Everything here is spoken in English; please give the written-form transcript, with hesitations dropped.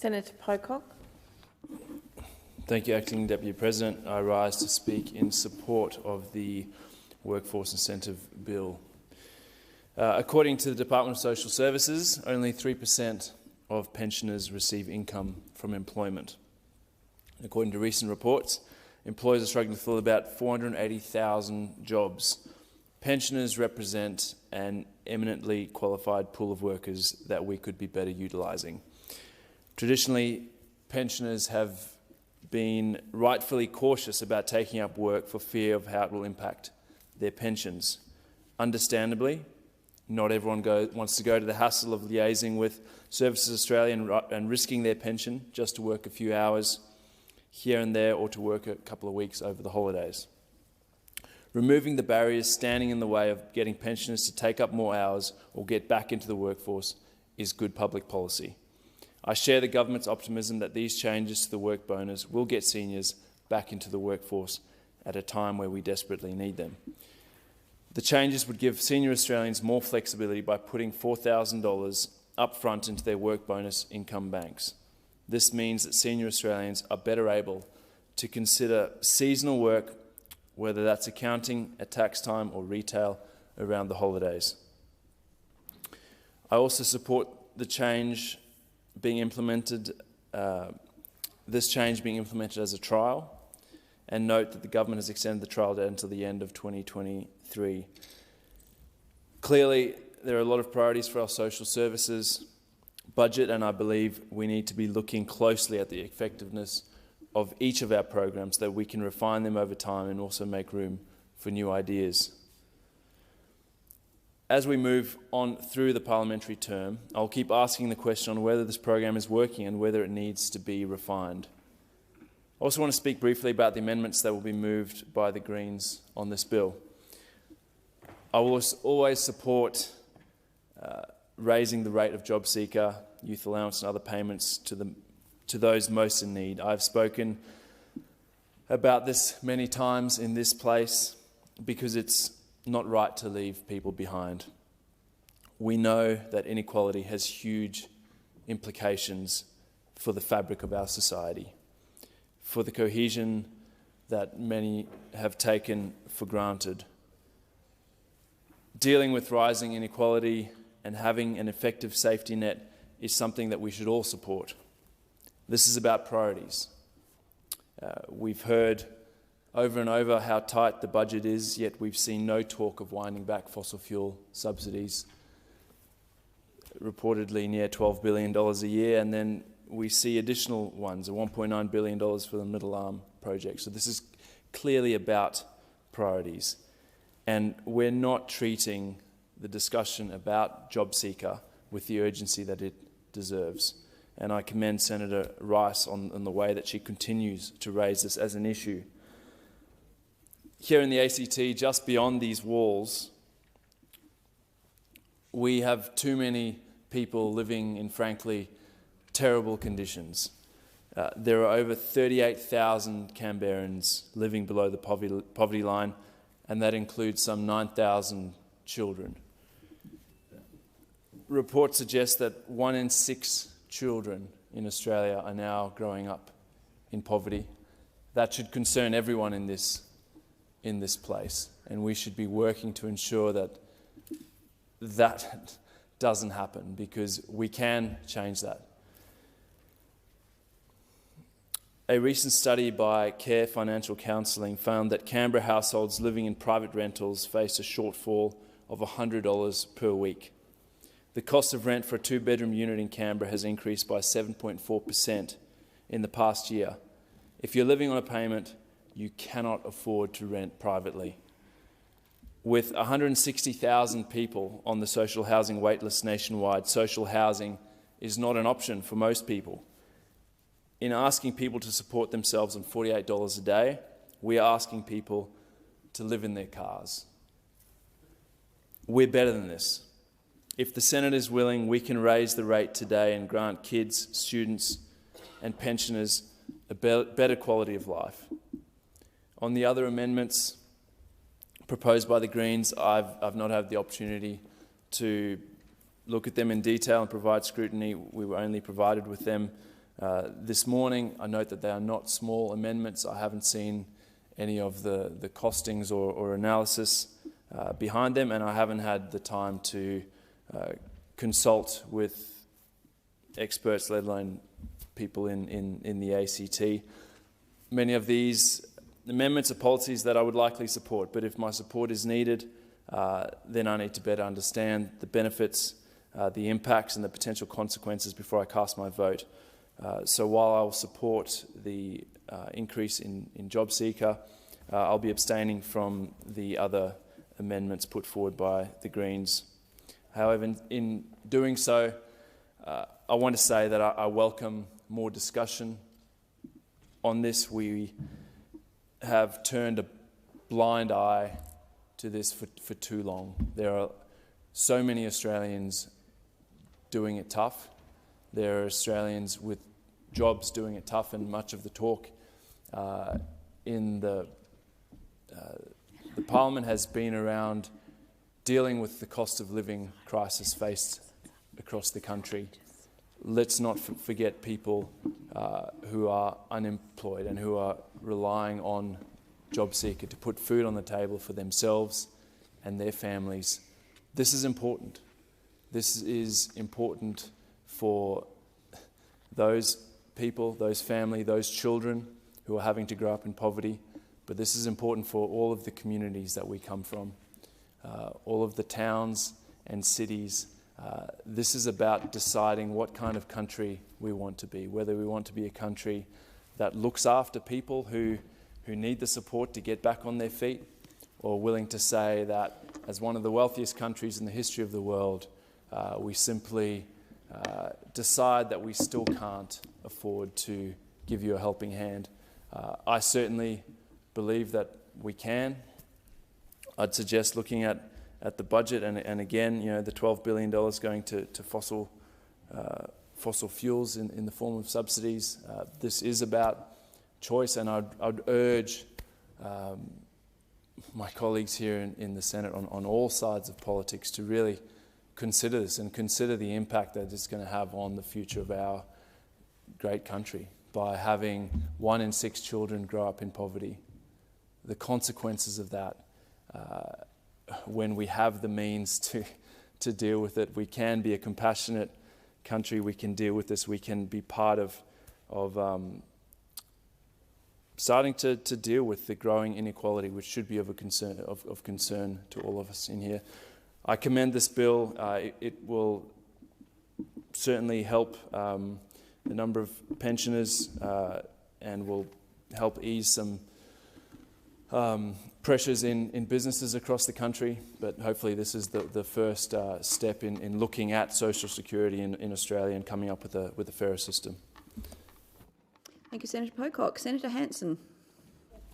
Senator Pocock. Thank you, Acting Deputy President. I rise to speak in support of the Workforce Incentive Bill. According to the Department of Social Services, only 3% of pensioners receive income from employment. According to recent reports, employers are struggling to fill about 480,000 jobs. Pensioners represent an eminently qualified pool of workers that we could be better utilising. Traditionally, pensioners have been rightfully cautious about taking up work for fear of how it will impact their pensions. Understandably, not everyone wants to go to the hassle of liaising with Services Australia and risking their pension just to work a few hours here and there or to work a couple of weeks over the holidays. Removing the barriers standing in the way of getting pensioners to take up more hours or get back into the workforce is good public policy. I share the government's optimism that these changes to the work bonus will get seniors back into the workforce at a time where we desperately need them. The changes would give senior Australians more flexibility by putting $4,000 upfront into their work bonus income banks. This means that senior Australians are better able to consider seasonal work, whether that's accounting at tax time or retail around the holidays. I also support the change being implemented, this change being implemented as a trial, and note that the government has extended the trial date until the end of 2023. Clearly, there are a lot of priorities for our social services budget, and I believe we need to be looking closely at the effectiveness of each of our programs so that we can refine them over time and also make room for new ideas. As we move on through the parliamentary term, I'll keep asking the question on whether this program is working and whether it needs to be refined. I also want to speak briefly about the amendments that will be moved by the Greens on this bill. I will always support raising the rate of job seeker, youth allowance and other payments to those most in need. I've spoken about this many times in this place because it's not right to leave people behind. We know that inequality has huge implications for the fabric of our society, for the cohesion that many have taken for granted. Dealing with rising inequality and having an effective safety net is something that we should all support. This is about priorities. We've heard over and over how tight the budget is, yet we've seen no talk of winding back fossil fuel subsidies, reportedly near $12 billion a year, and then we see additional ones, $1.9 billion for the Middle Arm project. So this is clearly about priorities. And we're not treating the discussion about job seeker with the urgency that it deserves. And I commend Senator Rice on the way that she continues to raise this as an issue. Here in the ACT, just beyond these walls, we have too many people living in, frankly, terrible conditions. There are over 38,000 Canberrans living below the poverty line, and that includes some 9,000 children. Reports suggest that 1 in 6 children in Australia are now growing up in poverty. That should concern everyone in this place, and we should be working to ensure that that doesn't happen, because we can change that. A recent study by Care Financial Counselling found that Canberra households living in private rentals face a shortfall of $100 per week. The cost of rent for a 2-bedroom unit in Canberra has increased by 7.4% in the past year. If you're living on a payment, you cannot afford to rent privately. With 160,000 people on the social housing waitlist nationwide, social housing is not an option for most people. In asking people to support themselves on $48 a day, we are asking people to live in their cars. We're better than this. If the Senate is willing, we can raise the rate today and grant kids, students and pensioners a better quality of life. On the other amendments proposed by the Greens, I've not had the opportunity to look at them in detail and provide scrutiny. We were only provided with them This morning, I note that they are not small amendments. I haven't seen any of the costings or analysis behind them, and I haven't had the time to consult with experts, let alone people in the ACT. Many of these amendments are policies that I would likely support, but if my support is needed, then I need to better understand the benefits, the impacts and the potential consequences before I cast my vote. So while I will support the increase in JobSeeker, I'll be abstaining from the other amendments put forward by the Greens. However, in doing so, I want to say that I welcome more discussion on this. We have turned a blind eye to this for too long. There are so many Australians doing it tough. There are Australians with jobs doing it tough, and much of the talk in the Parliament has been around dealing with the cost of living crisis faced across the country. Let's not forget people who are unemployed and who are relying on JobSeeker to put food on the table for themselves and their families. This is important. This is important for those people, those family, those children who are having to grow up in poverty. But this is important for all of the communities that we come from, all of the towns and cities. This is about deciding what kind of country we want to be, whether we want to be a country that looks after people who need the support to get back on their feet, or willing to say that as one of the wealthiest countries in the history of the world, we simply decide that we still can't afford to give you a helping hand. I certainly believe that we can. I'd suggest looking at the budget, and again, the $12 billion going to fossil fuels in the form of subsidies. This is about choice, and I'd urge my colleagues here in the Senate on all sides of politics to really consider this and consider the impact that it's going to have on the future of our great country by having 1 in 6 children grow up in poverty. The consequences of that, when we have the means to deal with it, we can be a compassionate country. We can deal with this. We can be part of starting to deal with the growing inequality, which should be of concern to all of us in here. I commend this bill. It will certainly help a number of pensioners and will help ease some pressures in businesses across the country, but hopefully this is the first step in looking at social security in Australia and coming up with a fairer system. Thank you, Senator Pocock. Senator Hanson.